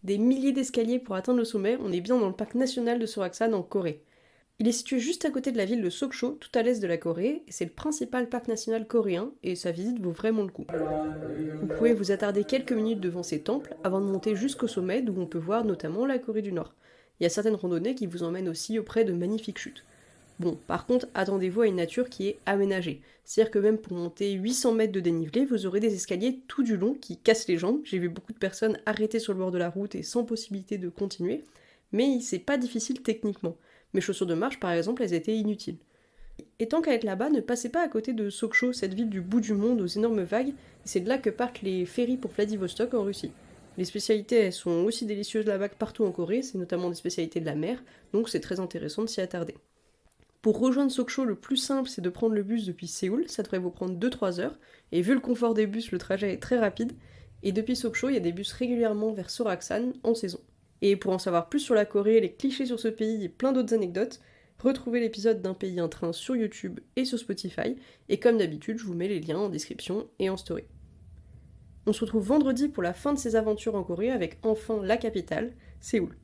Des milliers d'escaliers pour atteindre le sommet, on est bien dans le parc national de Soraksan en Corée. Il est situé juste à côté de la ville de Sokcho, tout à l'est de la Corée, et c'est le principal parc national coréen, et sa visite vaut vraiment le coup. Vous pouvez vous attarder quelques minutes devant ces temples avant de monter jusqu'au sommet d'où on peut voir notamment la Corée du Nord. Il y a certaines randonnées qui vous emmènent aussi auprès de magnifiques chutes. Bon, par contre, attendez-vous à une nature qui est aménagée. C'est-à-dire que même pour monter 800 mètres de dénivelé, vous aurez des escaliers tout du long qui cassent les jambes. J'ai vu beaucoup de personnes arrêtées sur le bord de la route et sans possibilité de continuer, mais c'est pas difficile techniquement. Mes chaussures de marche, par exemple, elles étaient inutiles. Et tant qu'à être là-bas, ne passez pas à côté de Sokcho, cette ville du bout du monde aux énormes vagues, et c'est de là que partent les ferries pour Vladivostok en Russie. Les spécialités, elles sont aussi délicieuses là-bas que partout en Corée, c'est notamment des spécialités de la mer, donc c'est très intéressant de s'y attarder. Pour rejoindre Sokcho, le plus simple, c'est de prendre le bus depuis Séoul, ça devrait vous prendre 2-3 heures, et vu le confort des bus, le trajet est très rapide, et depuis Sokcho, il y a des bus régulièrement vers Soraksan en saison. Et pour en savoir plus sur la Corée, les clichés sur ce pays et plein d'autres anecdotes, retrouvez l'épisode d'un pays un train sur YouTube et sur Spotify, et comme d'habitude, je vous mets les liens en description et en story. On se retrouve vendredi pour la fin de ces aventures en Corée avec enfin la capitale, Séoul.